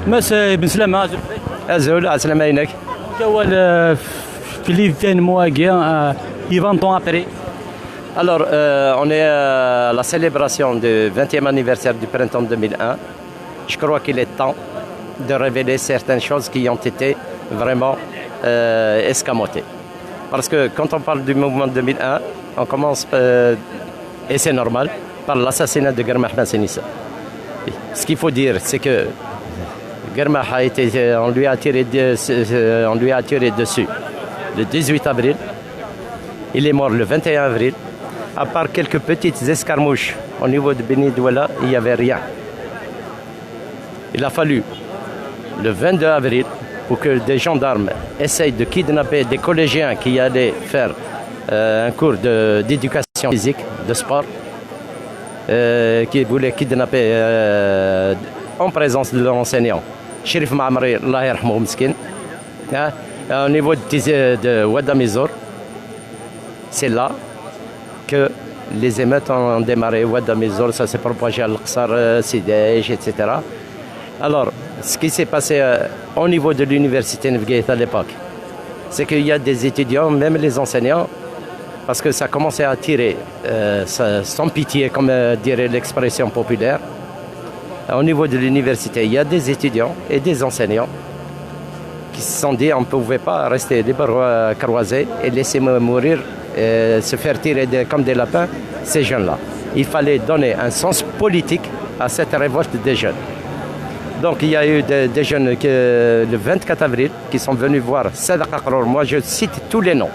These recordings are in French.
مساء بن سلامة Azul, Aslam Ainek. Philippe Mouaguia, Yvan Ton après. Alors, on est à la célébration du 20e anniversaire du printemps 2001. Je crois qu'il est temps de révéler certaines choses qui ont été vraiment escamotées. Parce que quand on parle du mouvement 2001, on commence, et c'est normal, par l'assassinat de Germah Senissa. Ce qu'il faut dire, c'est que Germah on lui a tiré dessus le 18 avril. Il est mort le 21 avril. À part quelques petites escarmouches au niveau de Beni Douala, il n'y avait rien. Il a fallu le 22 avril pour que des gendarmes essayent de kidnapper des collégiens qui allaient faire un cours d'éducation physique, de sport, qui voulaient kidnapper en présence de l'enseignant. Chérif Maamri, Allah yarhamou miskin, au niveau de Ouadamizor, c'est là que les émeutes ont démarré. Ouadamizor, ça s'est propagé à Al-Qsar, Sidej, etc. Alors, ce qui s'est passé au niveau de l'université Nefgueit à l'époque, c'est qu'il y a des étudiants, même les enseignants, parce que ça commençait à tirer sans pitié, comme dirait l'expression populaire. Au niveau de l'université, il y a des étudiants et des enseignants qui se sont dit on ne pouvait pas rester les bras croisés et laisser mourir, se faire tirer comme des lapins, ces jeunes-là. Il fallait donner un sens politique à cette révolte des jeunes. Donc il y a eu des jeunes le 24 avril qui sont venus voir Sadaq Aqrour. Moi je cite tous les noms.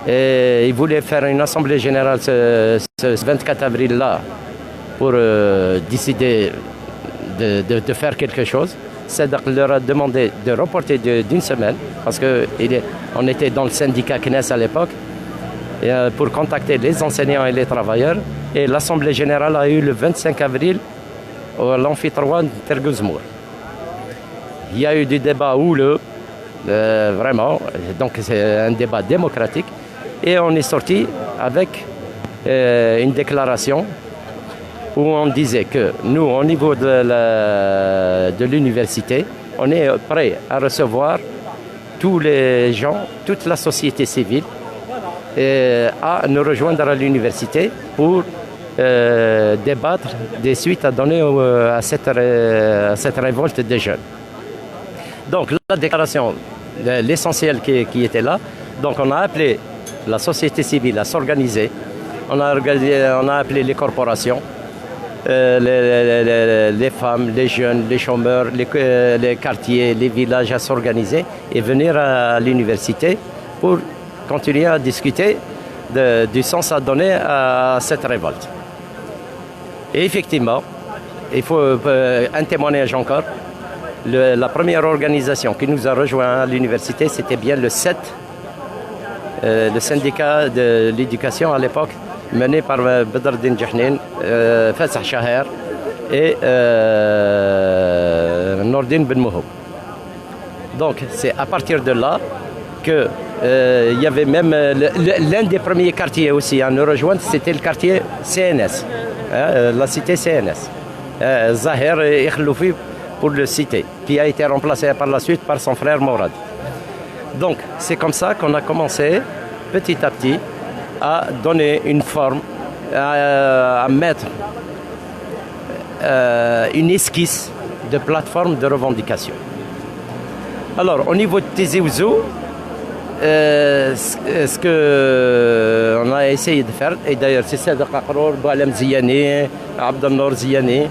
Et ils voulaient faire une assemblée générale ce 24 avril-là pour décider de faire quelque chose. Sadaq leur a demandé de reporter d'une semaine parce qu'on était dans le syndicat CNES à l'époque pour contacter les enseignants et les travailleurs. Et l'assemblée générale a eu le 25 avril à l'amphi 3 de Tergouzmour. Il y a eu des débats houleux, vraiment, donc c'est un débat démocratique. Et on est sorti avec une déclaration où on disait que nous, au niveau de l'université, on est prêt à recevoir tous les gens, toute la société civile, à nous rejoindre à l'université pour débattre des suites à donner à cette révolte des jeunes. Donc la déclaration, l'essentiel qui était là, donc on a appelé la société civile à s'organiser, on a appelé les corporations, les femmes, les jeunes, les chômeurs, les quartiers, les villages à s'organiser et venir à l'université pour continuer à discuter du sens à donner à cette révolte. Et effectivement, il faut un témoignage encore. La première organisation qui nous a rejoint à l'université, c'était bien le SET, le syndicat de l'éducation à l'époque, mené par Badreddine Djahnin, Fassah Chaher et Nordine Ben Mouhoub. Donc c'est à partir de là que il y avait même l'un des premiers quartiers aussi à nous rejoindre, c'était le quartier CNS, la cité CNS, Zahir et Ikhloufi pour le citer, qui a été remplacé par la suite par son frère Mourad. Donc c'est comme ça qu'on a commencé petit à petit à donner une forme, à mettre une esquisse de plateforme de revendication. Alors au niveau de Tizi Ouzou, ce qu'on a essayé de faire, et d'ailleurs c'est Sadaq Aqrour, Boualem Ziyani, Abdelnour Ziyani,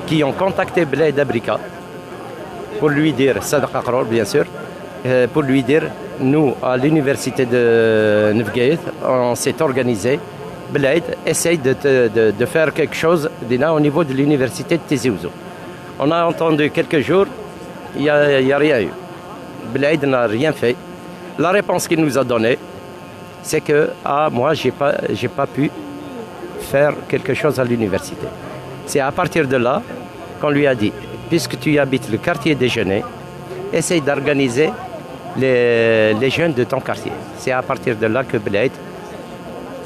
qui ont contacté Blaid Abrika pour lui dire, Sadaq Aqrour bien sûr, pour lui dire, nous à l'université de Nefgueit, on s'est organisé, Blaid essaye de faire quelque chose au niveau de l'université de Tizi Ouzou. On a entendu quelques jours, il n'y a rien eu. Blaid n'a rien fait. La réponse qu'il nous a donnée, c'est que moi, j'ai pas pu faire quelque chose à l'université. C'est à partir de là qu'on lui a dit, puisque tu habites le quartier déjeuner, essaye d'organiser les jeunes de ton quartier. C'est à partir de là que Blaid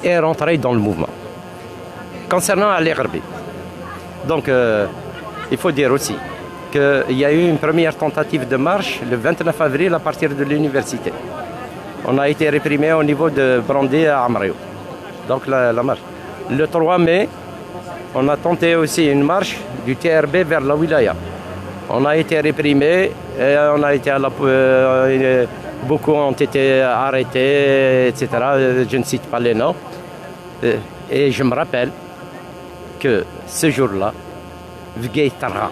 est rentré dans le mouvement. Concernant Ali Gharbi, donc il faut dire aussi qu'il y a eu une première tentative de marche le 29 avril à partir de l'université. On a été réprimé au niveau de Brandé à Amraout. Donc la marche. Le 3 mai, on a tenté aussi une marche du TRB vers la Wilaya. On a été réprimé, et on a été beaucoup ont été arrêtés, etc. Je ne cite pas les noms. Et je me rappelle que ce jour-là, Vguei Tarra,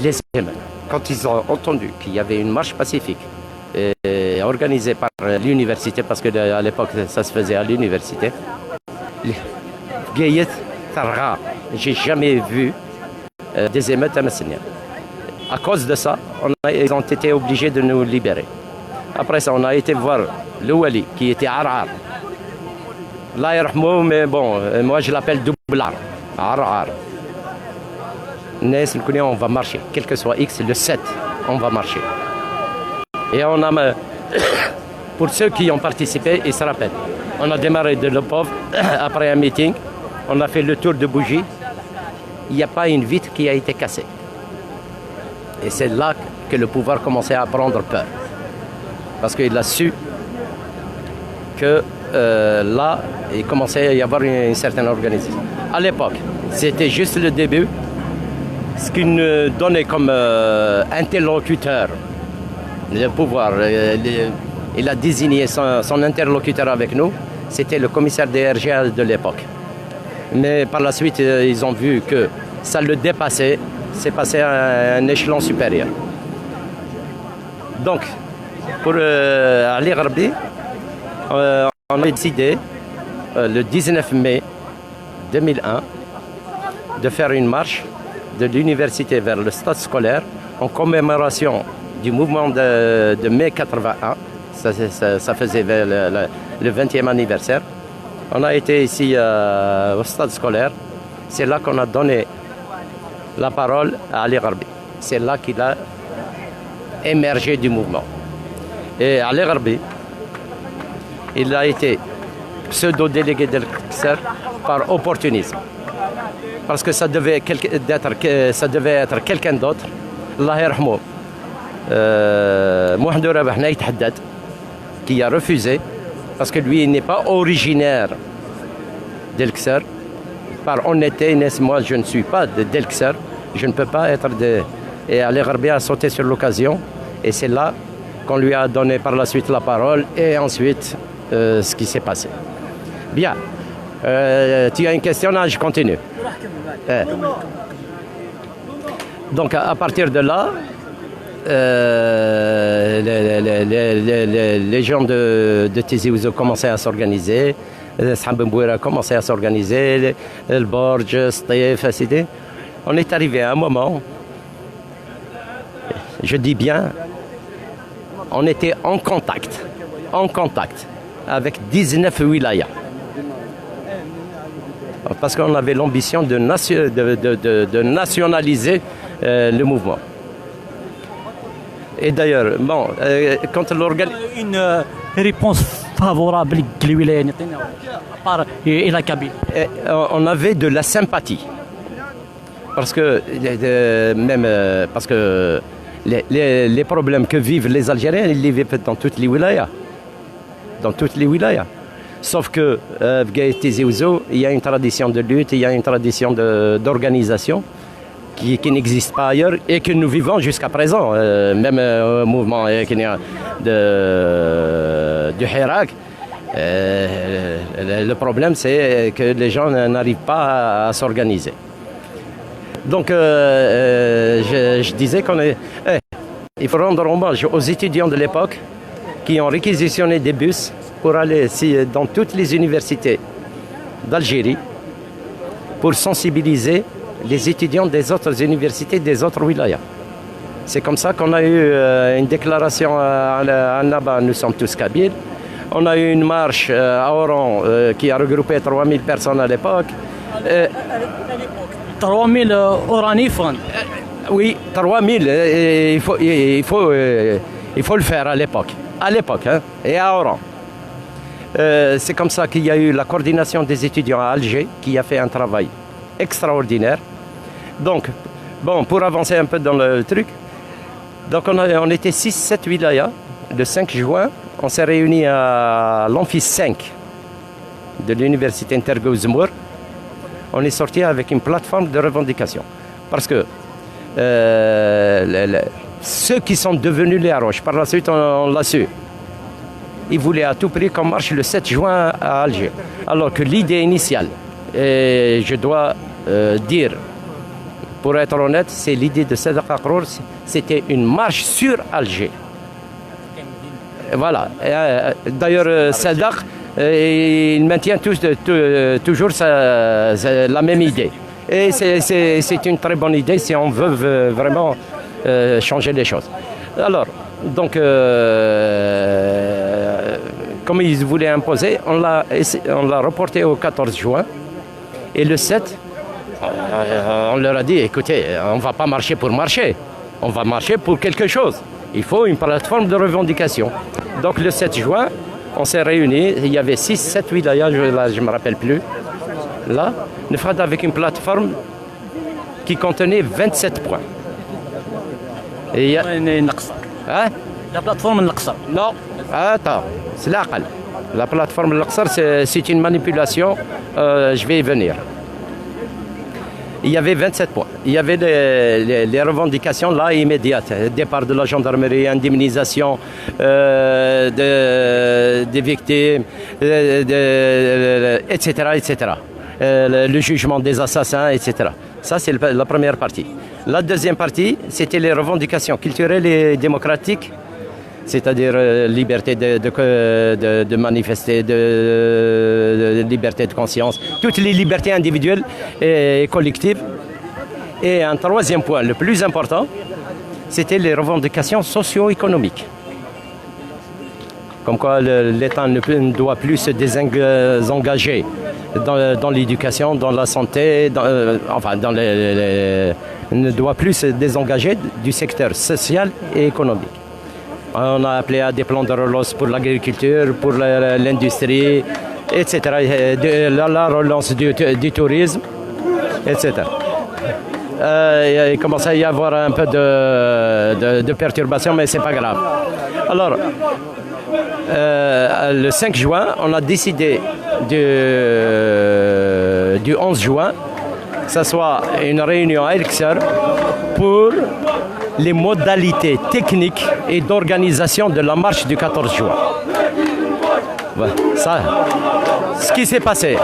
les émeutes, quand ils ont entendu qu'il y avait une marche pacifique organisée par l'université, parce qu'à l'époque ça se faisait à l'université, Vguei Tarra, j'ai jamais vu des émeutes à Messenia. À cause de ça, ils ont été obligés de nous libérer. Après ça, on a été voir le Wali, qui était Arar. Là, mais bon, moi je l'appelle Doublar. Arar. On va marcher, quel que soit X, le 7, on va marcher. Et on a, pour ceux qui ont participé, ils se rappellent. On a démarré de Le Pauvre, après un meeting, on a fait le tour de Bougie. Il n'y a pas une vitre qui a été cassée. Et c'est là que le pouvoir commençait à prendre peur. Parce qu'il a su que là, il commençait à y avoir une certaine organisation. À l'époque, c'était juste le début. Ce qu'il nous donnait comme interlocuteur, le pouvoir, il a désigné son interlocuteur avec nous, c'était le commissaire des RGA de l'époque. Mais par la suite, ils ont vu que ça le dépassait, c'est passé à un échelon supérieur. Donc, pour Ali Gharbi, on a décidé le 19 mai 2001 de faire une marche de l'université vers le stade scolaire en commémoration du mouvement de mai 81. Ça faisait le 20e anniversaire. On a été ici au stade scolaire. C'est là qu'on a donné la parole à Ali Gharbi. C'est là qu'il a émergé du mouvement. Et Ali Gharbi, il a été pseudo-délégué de l'Qsar par opportunisme. Parce que ça devait être quelqu'un d'autre. Allah yarhamou. Mohamed Rabah Naït Haddad, qui a refusé, parce que lui, il n'est pas originaire d'El-Qsar. Par honnêteté, moi, je ne suis pas d'El-Qsar. Je ne peux pas être de... Et Ali Gharbi a sauté sur l'occasion. Et c'est là qu'on lui a donné par la suite la parole. Et ensuite, ce qui s'est passé. Bien. Tu as une question? Non, je continue. Donc, à partir de là, les gens de Tizi Ouzou commençaient à s'organiser. Sahab Mbouira a commencé à s'organiser. Le Borj, Stif, etc. On est arrivé à un moment, je dis bien, on était en contact avec 19 wilayas. Parce qu'on avait l'ambition de nationaliser le mouvement. Et d'ailleurs, bon, quand l'organisation... Une réponse favorable à part et la Kabylie. On avait de la sympathie. Parce que, parce que les problèmes que vivent les Algériens, ils les vivent dans toutes les wilayas. Dans toutes les wilayas. Sauf que, Tizi Ouzou, il y a une tradition de lutte, il y a une tradition d'organisation qui n'existe pas ailleurs et que nous vivons jusqu'à présent. Même au mouvement du Hirak, le problème c'est que les gens n'arrivent pas à s'organiser. Donc je disais il faut rendre hommage aux étudiants de l'époque qui ont réquisitionné des bus pour aller dans toutes les universités d'Algérie pour sensibiliser les étudiants des autres universités, des autres wilayas. C'est comme ça qu'on a eu une déclaration à Annaba, nous sommes tous Kabyles. On a eu une marche à Oran qui a regroupé 3000 personnes à l'époque. 3000 Oranifans. Oui, 3000. Il faut le faire à l'époque. À l'époque, hein, et à Oran. C'est comme ça qu'il y a eu la coordination des étudiants à Alger qui a fait un travail extraordinaire. Donc, Bon, pour avancer un peu dans le truc, donc on était 6-7 wilayas. Le 5 juin, on s'est réunis à l'amphi 5 de l'université Intergo-Zemmour. On est sorti avec une plateforme de revendication. Parce que ceux qui sont devenus les Haroches, par la suite on l'a su, ils voulaient à tout prix qu'on marche le 7 juin à Alger. Alors que l'idée initiale, et je dois dire, pour être honnête, c'est l'idée de Sadak Akrour, c'était une marche sur Alger. Voilà. D'ailleurs, Sadak, il maintient toujours la même idée. Et c'est une très bonne idée si on veut vraiment changer les choses. Alors, donc, comme ils voulaient imposer, on l'a reporté au 14 juin. Et le 7, on leur a dit, écoutez, on ne va pas marcher pour marcher. On va marcher pour quelque chose. Il faut une plateforme de revendication. Donc le 7 juin, on s'est réunis. Il y avait 6-7 wilayas, je ne me rappelle plus. Là, Nefrad avec une plateforme qui contenait 27 points. Et il y a... Hein? La plateforme Al-Aqsa. Non, attends, c'est l'Aqal. La plateforme Al-Aqsa, c'est une manipulation. Je vais y venir. Il y avait 27 points. Il y avait les revendications là immédiates. Départ de la gendarmerie, indemnisation des victimes, etc., etc. Le jugement des assassins, etc. Ça, c'est la première partie. La deuxième partie, c'était les revendications culturelles et démocratiques, c'est-à-dire liberté de manifester, liberté de conscience, toutes les libertés individuelles et collectives. Et un troisième point, le plus important, c'était les revendications socio-économiques. Comme quoi l'État ne doit plus se désengager dans l'éducation, dans la santé, ne doit plus se désengager du secteur social et économique. On a appelé à des plans de relance pour l'agriculture, pour l'industrie, etc. La relance du tourisme, etc. Il commence à y avoir un peu de perturbations, mais ce n'est pas grave. Alors, le 5 juin, on a décidé du 11 juin que ce soit une réunion à Elxer pour les modalités techniques et d'organisation de la marche du 14 juin. Ouais, ça, ce qui s'est passé.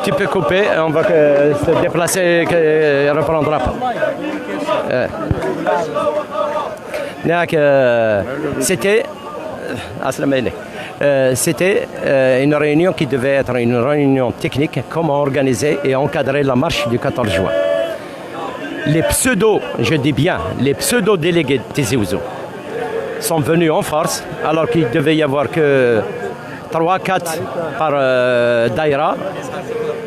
Tu peux couper, on va se déplacer et reprendre après. C'était une réunion qui devait être une réunion technique, comment organiser et encadrer la marche du 14 juin. Les je dis bien, les pseudo-délégués de Tizi Ouzou sont venus en force, alors qu'il devait y avoir que 3-4 par daïra.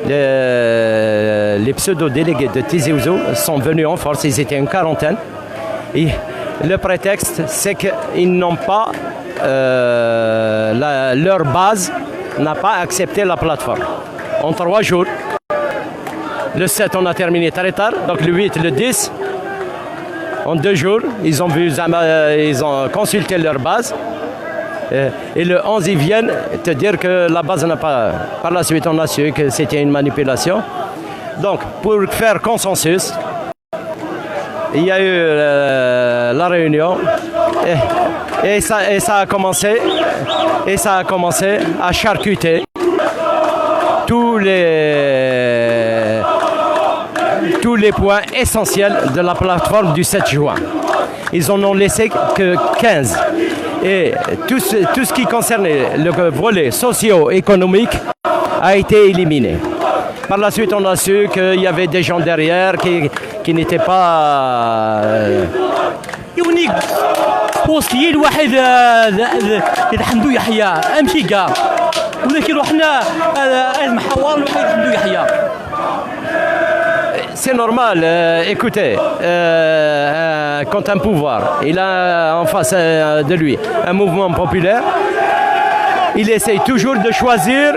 Les pseudo-délégués de Tizi Ouzou sont venus en force, ils étaient une quarantaine. Et le prétexte, c'est qu'ils n'ont pas, leur base n'a pas accepté la plateforme. En 3 jours, le 7, on a terminé très tard, donc le 8, le 10, en 2 jours, ils ont consulté leur base. Et le 11, ils viennent te dire que la base n'a pas... Par la suite, on a su que c'était une manipulation. Donc, pour faire consensus, il y a eu la réunion et ça a commencé à charcuter tous les points essentiels de la plateforme du 7 juin. Ils en ont laissé que 15. Et tout ce qui concernait le volet socio-économique a été éliminé. Par la suite, on a su qu'il y avait des gens derrière qui n'étaient pas... يونيك بوستيل واحد حمدو يحيى امشي كاع ولكن رحنا المحور واحد حمدو يحيى. C'est normal, écoutez, quand un pouvoir, il a en face de lui un mouvement populaire, il essaye toujours de choisir